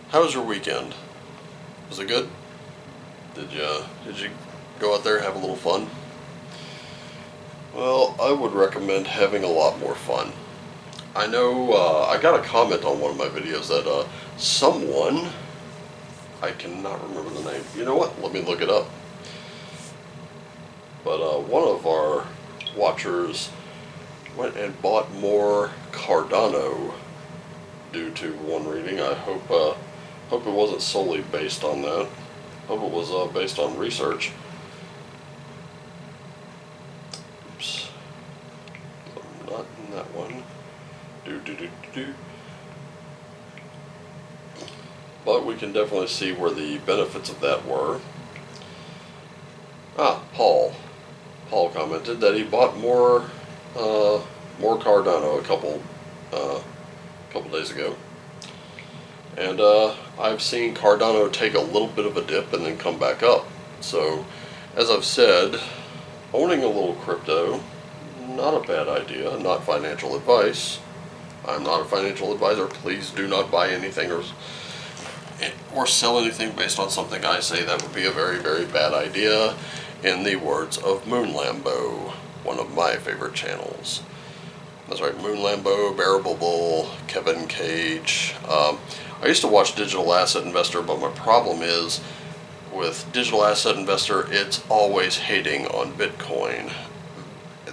How was your weekend? Was it good? Did you go out there and have a little fun? Well, I would recommend having a lot more fun. I know I got a comment on one of my videos that someone, I cannot remember the name. You know what? Let me look it up. But one of our watchers went and bought more Cardano due to one reading. I hope it wasn't solely based on that. Hope it was based on research. Oops, I'm not in that one. But we can definitely see where the benefits of that were. Paul. Paul commented that he bought more Cardano a couple days ago, and I've seen Cardano take a little bit of a dip and then come back up. So, as I've said, owning a little crypto, not a bad idea. Not financial advice. I'm not a financial advisor. Please do not buy anything or sell anything based on something I say. That would be a very, very bad idea, in the words of Moon Lambo, one of my favorite channels. That's right, Moon Lambo, Bearable Bull, Kevin Cage. I used to watch Digital Asset Investor, but my problem is with Digital Asset Investor, it's always hating on Bitcoin.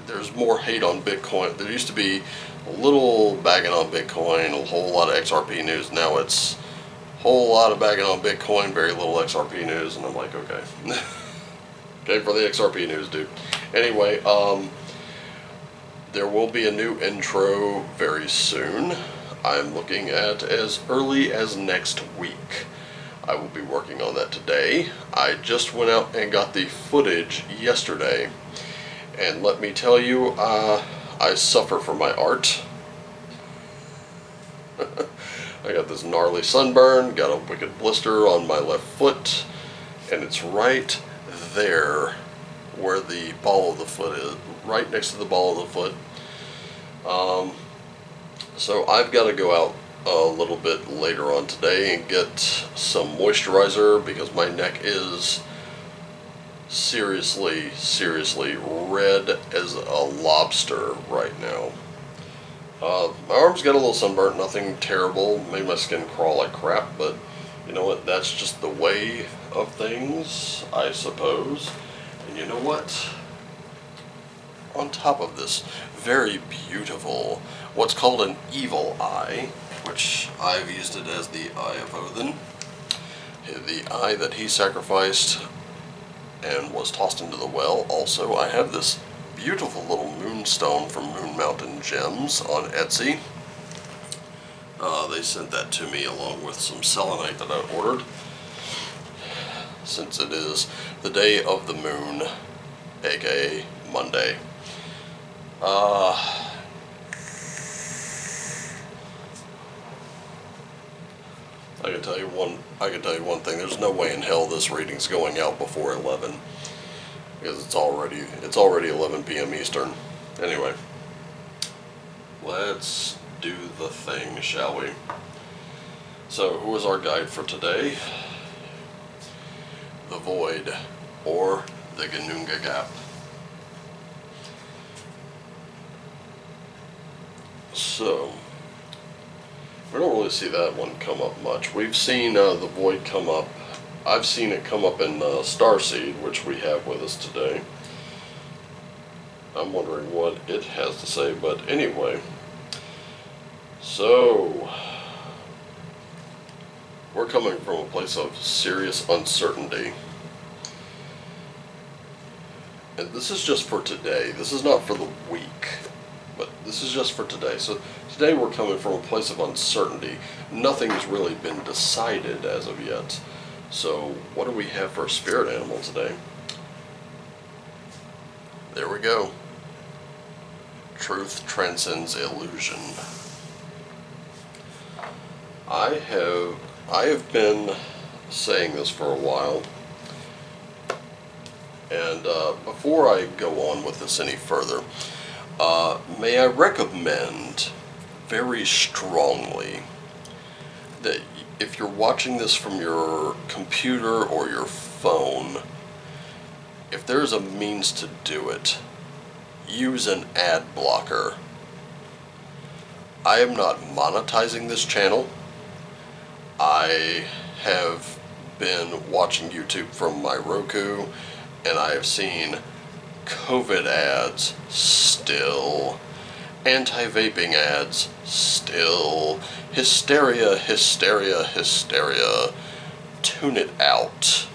There's more hate on Bitcoin. There used to be a little bagging on Bitcoin, a whole lot of XRP news. Now it's a whole lot of bagging on Bitcoin, very little XRP news, and I'm like, okay. Okay, for the XRP news, dude. Anyway, there will be a new intro very soon. I'm looking at as early as next week. I will be working on that today. I just went out and got the footage yesterday, and let me tell you, I suffer for my art. I got this gnarly sunburn, got a wicked blister on my left foot, and it's right there where the ball of the foot is, right next to the ball of the foot. So I've got to go out a little bit later on today and get some moisturizer, because my neck is seriously red as a lobster right now. My arms got a little sunburnt, nothing terrible, made my skin crawl like crap, but you know what, that's just the way of things, I suppose. And you know what? On top of this very beautiful, what's called an evil eye, which I've used it as the Eye of Odin, the eye that he sacrificed and was tossed into the well. Also, I have this beautiful little moonstone from Moon Mountain Gems on Etsy. They sent that to me along with some selenite that I ordered, since it is the day of the moon, aka Monday. I can tell you one thing. There's no way in hell this reading's going out before 11, because it's already 11 p.m. Eastern. Anyway, let's do the thing, shall we? So, who is our guide for today? The Void, or the Ganunga Gap. So, we don't really see that one come up much. We've seen the Void come up. I've seen it come up in Starseed, which we have with us today. I'm wondering what it has to say, but anyway. So, we're coming from a place of serious uncertainty. And this is just for today. This is not for the week, but this is just for today. So today we're coming from a place of uncertainty. Nothing's really been decided as of yet. So what do we have for a spirit animal today? There we go. Truth transcends illusion. I have been saying this for a while, and before I go on with this any further, may I recommend very strongly that if you're watching this from your computer or your phone, if there's a means to do it, use an ad blocker. I am not monetizing this channel. I have been watching YouTube from my Roku, and I have seen COVID ads still, anti-vaping ads still, hysteria, hysteria, hysteria. Tune it out.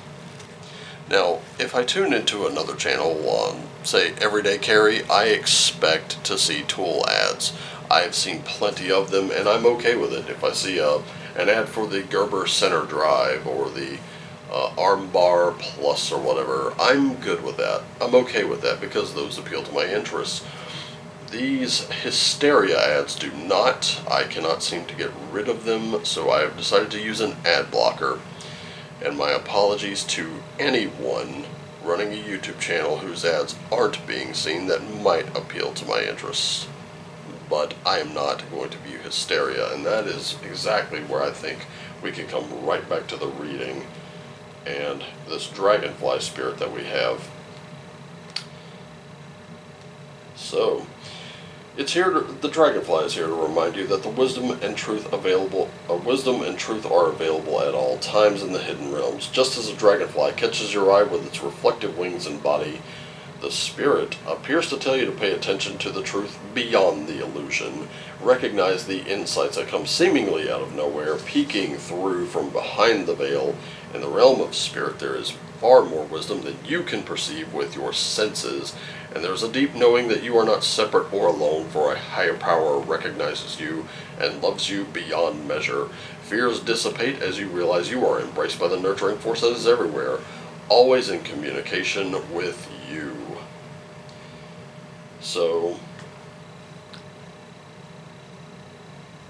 Now, if I tune into another channel on, say, Everyday Carry, I expect to see tool ads. I've seen plenty of them, and I'm okay with it. If I see an ad for the Gerber Center Drive or the Armbar Plus or whatever, I'm good with that. I'm okay with that because those appeal to my interests. These hysteria ads do not. I cannot seem to get rid of them, so I have decided to use an ad blocker. And my apologies to anyone running a YouTube channel whose ads aren't being seen that might appeal to my interests. But I am not going to view hysteria, and that is exactly where I think we can come right back to the reading and this dragonfly spirit that we have. So, it's here. The dragonfly is here to remind you that the wisdom and truth are available at all times in the hidden realms. Just as a dragonfly catches your eye with its reflective wings and body, the spirit appears to tell you to pay attention to the truth beyond the illusion. Recognize the insights that come seemingly out of nowhere, peeking through from behind the veil. In the realm of spirit, there is far more wisdom than you can perceive with your senses, and there is a deep knowing that you are not separate or alone, for a higher power recognizes you and loves you beyond measure. Fears dissipate as you realize you are embraced by the nurturing force that is everywhere, always in communication with you. So,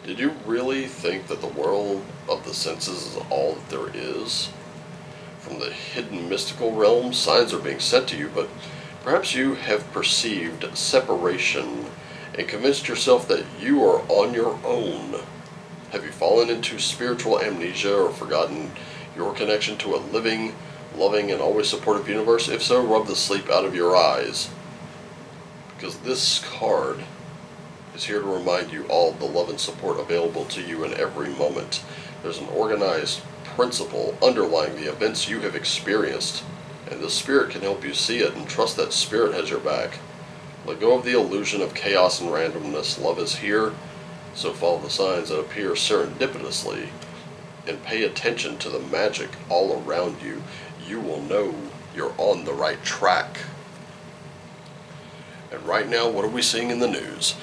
did you really think that the world of the senses is all that there is? From the hidden mystical realm, signs are being sent to you, but perhaps you have perceived separation and convinced yourself that you are on your own. Have you fallen into spiritual amnesia or forgotten your connection to a living, loving, and always supportive universe? If so, rub the sleep out of your eyes. Because this card is here to remind you all of the love and support available to you in every moment. There's an organized principle underlying the events you have experienced, and the spirit can help you see it and trust that spirit has your back. Let go of the illusion of chaos and randomness. Love is here, so follow the signs that appear serendipitously and pay attention to the magic all around you. You will know you're on the right track. And right now, what are we seeing in the news?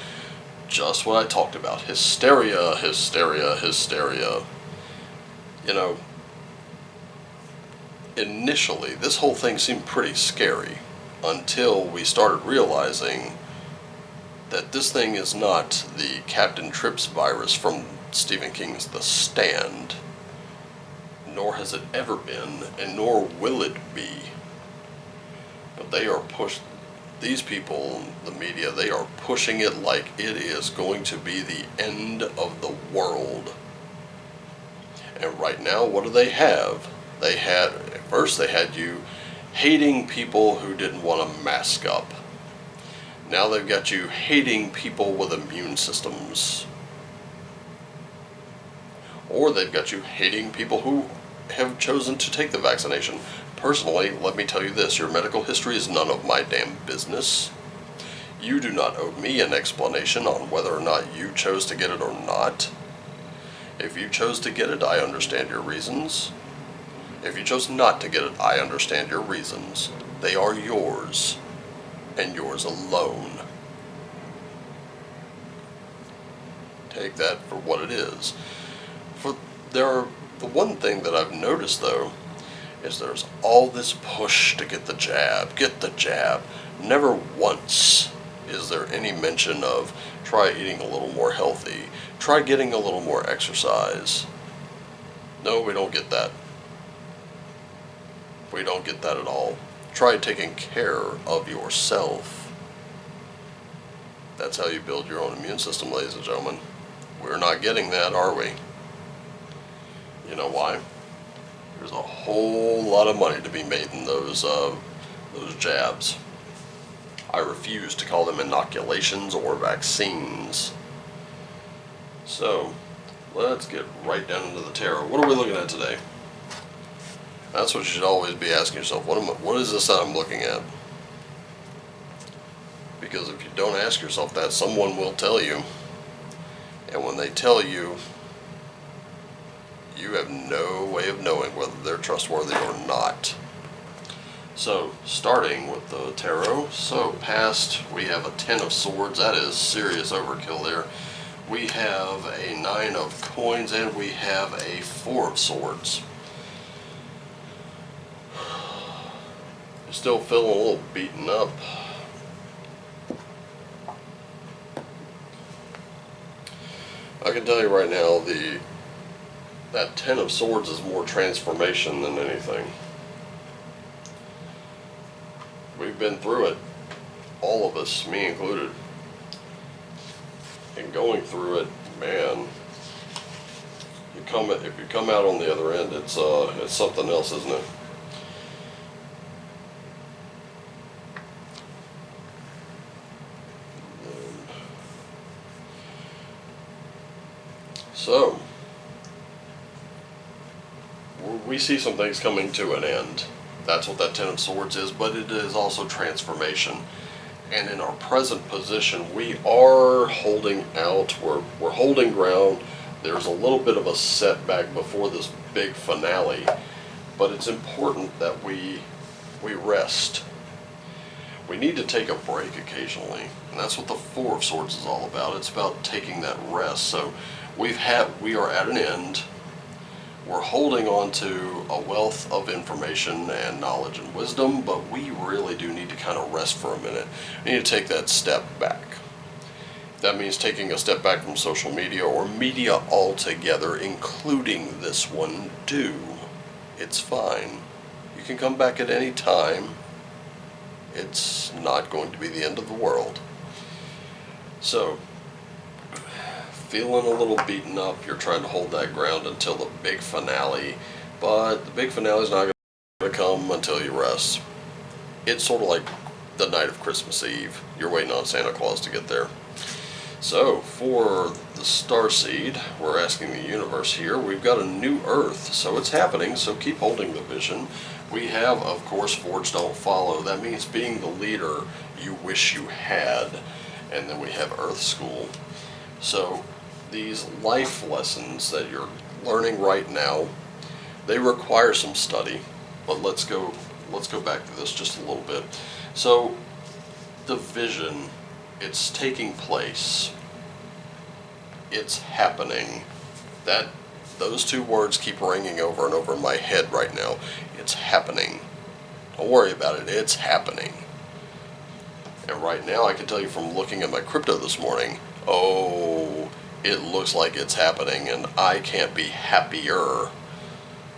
Just what I talked about. Hysteria, hysteria, hysteria. You know, initially, this whole thing seemed pretty scary until we started realizing that this thing is not the Captain Trips virus from Stephen King's The Stand, nor has it ever been, and nor will it be. But they are these people, the media, they are pushing it like it is going to be the end of the world. And right now, what do they have? At first they had you hating people who didn't want to mask up. Now they've got you hating people with immune systems. Or they've got you hating people who have chosen to take the vaccination. Personally, let me tell you this, your medical history is none of my damn business. You do not owe me an explanation on whether or not you chose to get it or not. If you chose to get it, I understand your reasons. If you chose not to get it, I understand your reasons. They are yours, and yours alone. Take that for what it is. The one thing that I've noticed, though, is there's all this push to get the jab. Get the jab. Never once is there any mention of try eating a little more healthy. Try getting a little more exercise. No, we don't get that. We don't get that at all. Try taking care of yourself. That's how you build your own immune system, ladies and gentlemen. We're not getting that, are we? know why? There's a whole lot of money to be made in those jabs. I refuse to call them inoculations or vaccines. So, let's get right down into the tarot. What are we looking at today? That's what you should always be asking yourself. What is this that I'm looking at? Because if you don't ask yourself that, someone will tell you. And when they tell you, you have no way of knowing whether they're trustworthy or not. So, starting with the tarot. So, past, we have a 10 of swords. That is serious overkill there. We have a 9 of coins, and we have a 4 of swords. You're still feeling a little beaten up. I can tell you right now, that 10 of swords is more transformation than anything. We've been through it, all of us, me included. And going through it, man, if you come out on the other end, it's something else, isn't it? So, we see some things coming to an end. That's what that 10 of swords is, but it is also transformation. And in our present position, we are holding out, we're holding ground. There's a little bit of a setback before this big finale, but it's important that we rest. We need to take a break occasionally, and that's what the 4 of swords is all about. It's about taking that rest. So we are at an end. We're holding on to a wealth of information and knowledge and wisdom, but we really do need to kind of rest for a minute. We need to take that step back. That means taking a step back from social media or media altogether, including this one. It's fine. You can come back at any time. It's not going to be the end of the world. So, feeling a little beaten up, you're trying to hold that ground until the big finale, but the big finale is not going to come until you rest. It's sort of like the night of Christmas Eve. You're waiting on Santa Claus to get there. So, for the Starseed, we're asking the universe here, we've got a new Earth, so it's happening, so keep holding the vision. We have, of course, Forge Don't Follow. That means being the leader you wish you had. And then we have Earth School. So, these life lessons that you're learning right now, they require some study, but let's go back to this just a little bit. So the vision, it's taking place, it's happening. Those 2 words keep ringing over and over in my head right now. It's happening. Don't worry about it, it's happening. And right now I can tell you from looking at my crypto this morning, it looks like it's happening, and I can't be happier.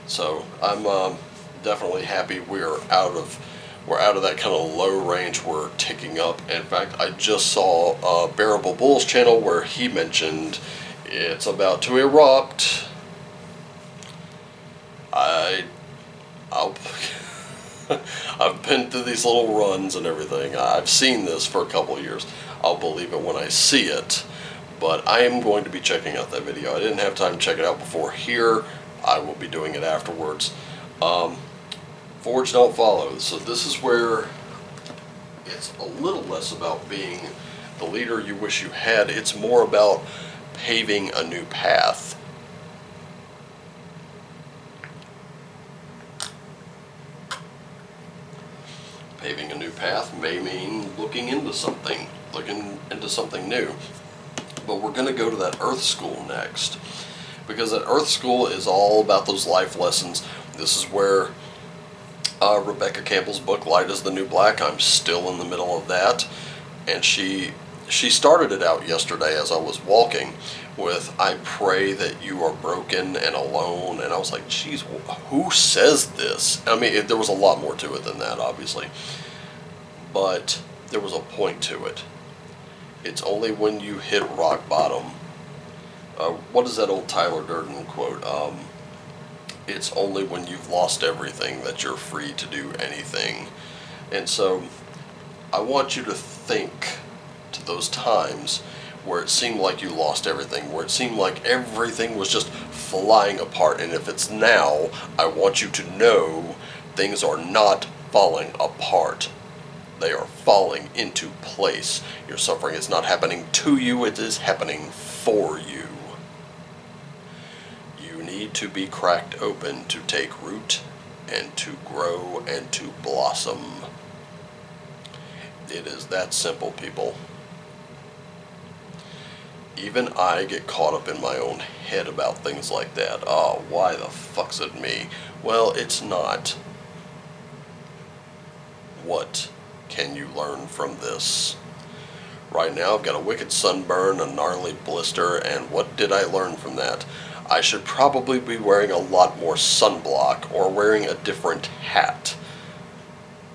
So I'm definitely happy we're out of that kind of low range. We're ticking up. In fact, I just saw Bearable Bull's channel where he mentioned it's about to erupt. I've been through these little runs and everything. I've seen this for a couple of years. I'll believe it when I see it. But I am going to be checking out that video. I didn't have time to check it out before here. I will be doing it afterwards. Forge Don't Follow. So this is where it's a little less about being the leader you wish you had. It's more about paving a new path. Paving a new path may mean looking into something new. But we're going to go to that Earth School next, because that Earth School is all about those life lessons. This is where Rebecca Campbell's book, Light is the New Black, I'm still in the middle of that, and she started it out yesterday as I was walking with, I pray that you are broken and alone, and I was like, geez, who says this? I mean, there was a lot more to it than that, obviously, but there was a point to it. It's only when you hit rock bottom. What is that old Tyler Durden quote? It's only when you've lost everything that you're free to do anything. And so I want you to think to those times where it seemed like you lost everything, where it seemed like everything was just flying apart. And if it's now, I want you to know things are not falling apart. They are falling into place. Your suffering is not happening to you, it is happening for you. You need to be cracked open to take root and to grow and to blossom. It is that simple, people. Even I get caught up in my own head about things like that. Oh, why the fuck's it me? Well, it's not. What can you learn from this? Right now I've got a wicked sunburn, a gnarly blister, and what did I learn from that? I should probably be wearing a lot more sunblock or wearing a different hat.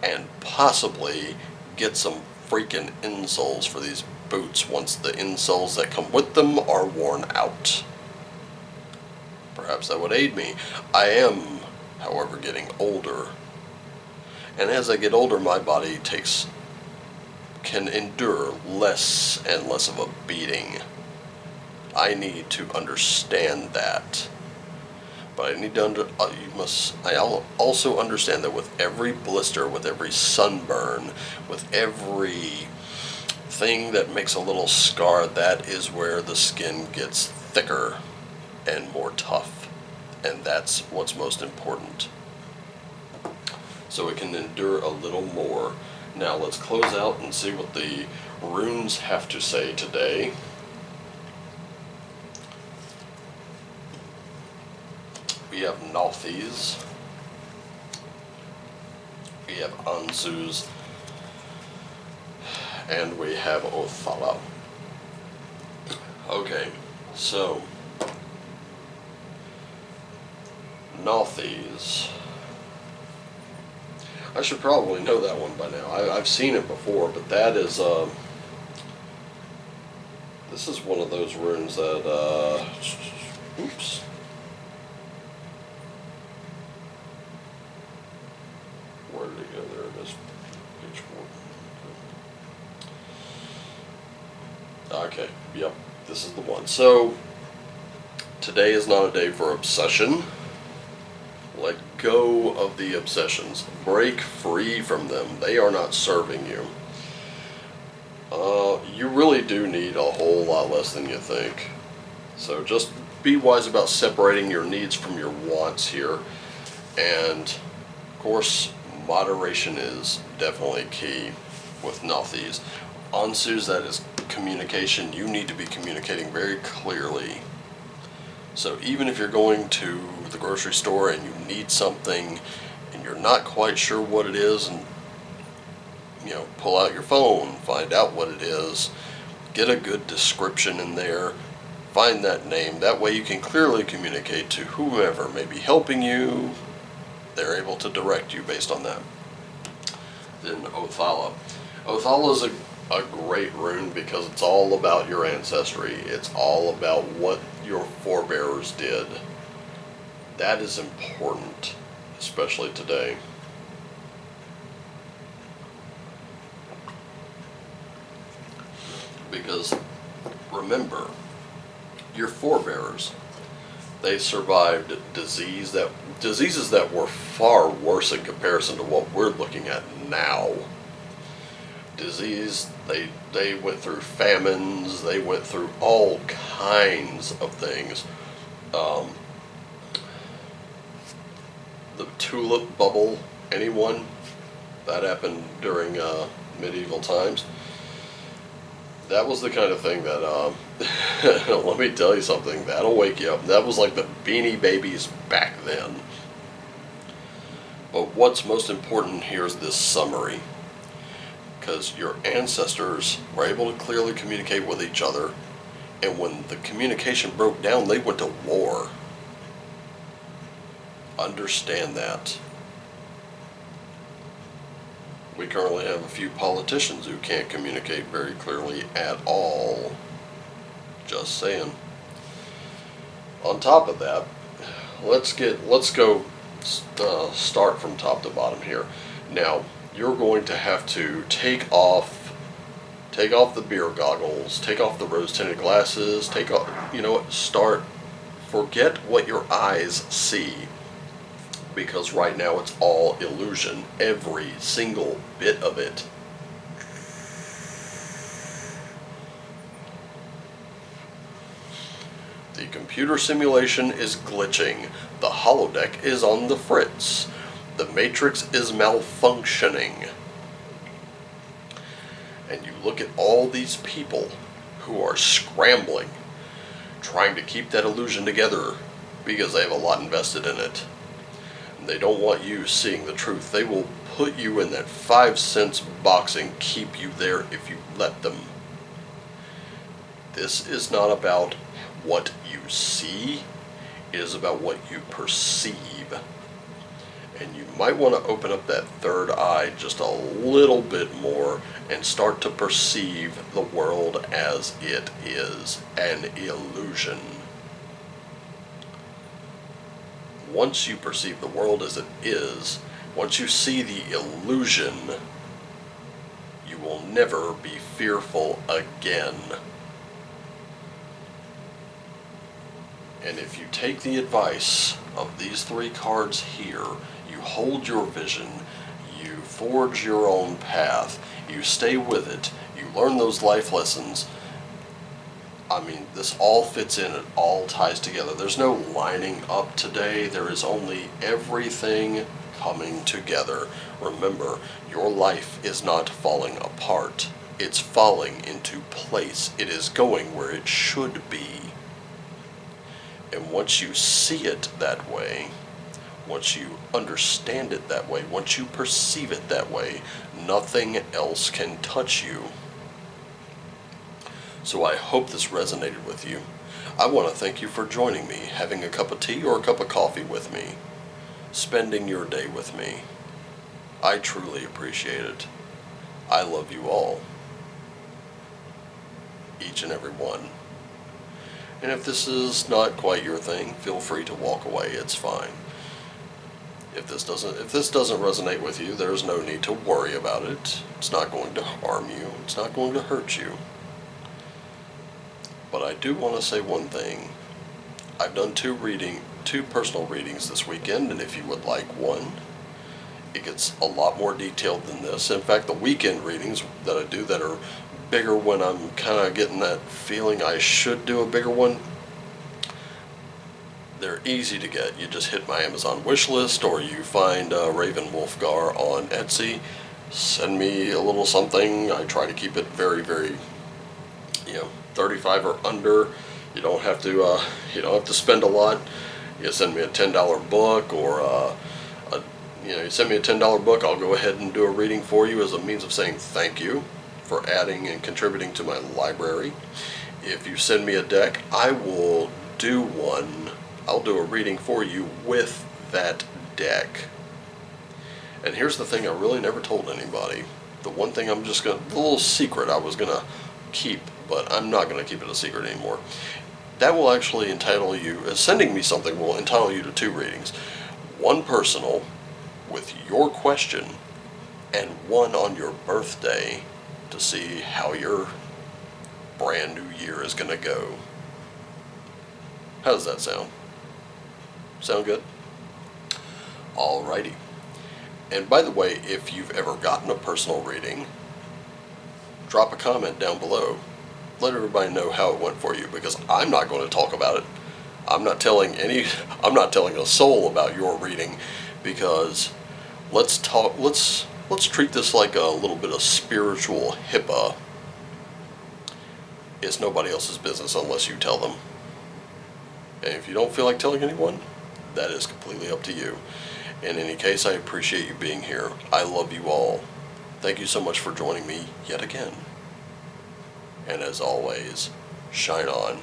And possibly get some freaking insoles for these boots once the insoles that come with them are worn out. Perhaps that would aid me. I am, however, getting older. And as I get older, my body can endure less and less of a beating. I need to understand that. But I need to I also understand that with every blister, with every sunburn, with every thing that makes a little scar, that is where the skin gets thicker and more tough. And that's what's most important. So it can endure a little more. Now let's close out and see what the runes have to say today. We have Nothies. We have Anzus. And we have Othala. Okay, so Nothies. I should probably know that one by now. I've seen it before, but that is this is one of those runes that oops. Where did it go? There it is. Page 4. Okay, yep, this is the one. So today is not a day for obsession. Let go of the obsessions. Break free from them. They are not serving you. You really do need a whole lot less than you think. So just be wise about separating your needs from your wants here. And, of course, moderation is definitely key with Nothies. Ansus, that is communication. You need to be communicating very clearly. So even if you're going to the grocery store and you need something and you're not quite sure what it is, and pull out your phone, find out what it is, get a good description in there, find that name. That way you can clearly communicate to whomever may be helping you. They're able to direct you based on that. Then Othala. Othala is a great rune because it's all about your ancestry. It's all about what your forebears did. That is important, especially today. Because remember, your forebears, they survived diseases that were far worse in comparison to what we're looking at now. Disease, they went through famines, they went through all kinds of things. The tulip bubble, anyone? That happened during medieval times. That was the kind of thing that, let me tell you something, that'll wake you up. That was like the Beanie Babies back then. But what's most important here is this summary. Because your ancestors were able to clearly communicate with each other, and when the communication broke down, they went to war. Understand that. We currently have a few politicians who can't communicate very clearly at all. Just saying. On top of that, let's go start from top to bottom here. Now, you're going to have to take off the beer goggles, take off the rose-tinted glasses, take off, you know what, forget what your eyes see, because right now it's all illusion, every single bit of it. The computer simulation is glitching, the holodeck is on the fritz, the matrix is malfunctioning. And you look at all these people who are scrambling, trying to keep that illusion together because they have a lot invested in it. And they don't want you seeing the truth. They will put you in that 5-cent box and keep you there if you let them. This is not about what you see, it is about what you perceive. And you might want to open up that third eye just a little bit more and start to perceive the world as it is, an illusion. Once you perceive the world as it is, once you see the illusion, you will never be fearful again. And if you take the advice of these 3 cards here, you hold your vision, you forge your own path, you stay with it, you learn those life lessons. I mean, this all fits in, it all ties together. There's no lining up today, there is only everything coming together. Remember, your life is not falling apart, it's falling into place. It is going where it should be. And once you see it that way, once you understand it that way, once you perceive it that way, nothing else can touch you. So I hope this resonated with you. I want to thank you for joining me, having a cup of tea or a cup of coffee with me, spending your day with me. I truly appreciate it. I love you all. Each and every one. And if this is not quite your thing, feel free to walk away, it's fine. If this doesn't resonate with you, there's no need to worry about it. It's not going to harm you, it's not going to hurt you. But I do want to say one thing. I've done two personal readings this weekend, and if you would like one, it gets a lot more detailed than this. In fact, the weekend readings that I do that are bigger when I'm kind of getting that feeling I should do a bigger one, they're easy to get. You just hit my Amazon wish list, or you find Raven Wolfgar on Etsy. Send me a little something. I try to keep it very, very, 35 or under. You don't have to spend a lot. You send me a $10 book, or you send me a $10 book. I'll go ahead and do a reading for you as a means of saying thank you for adding and contributing to my library. If you send me a deck, I will do one. I'll do a reading for you with that deck. And here's the thing I really never told anybody. The one thing the little secret I was gonna keep, but I'm not gonna keep it a secret anymore. That will actually entitle you, sending me something will entitle you to 2 readings. One personal with your question, and one on your birthday, to see how your brand new year is going to go. How does that sound? Sound good? Alrighty. And by the way, if you've ever gotten a personal reading, drop a comment down below. Let everybody know how it went for you, because I'm not going to talk about it. I'm not telling a soul about your reading, because let's treat this like a little bit of spiritual HIPAA. It's nobody else's business unless you tell them. And if you don't feel like telling anyone, that is completely up to you. In any case, I appreciate you being here. I love you all. Thank you so much for joining me yet again. And as always, shine on.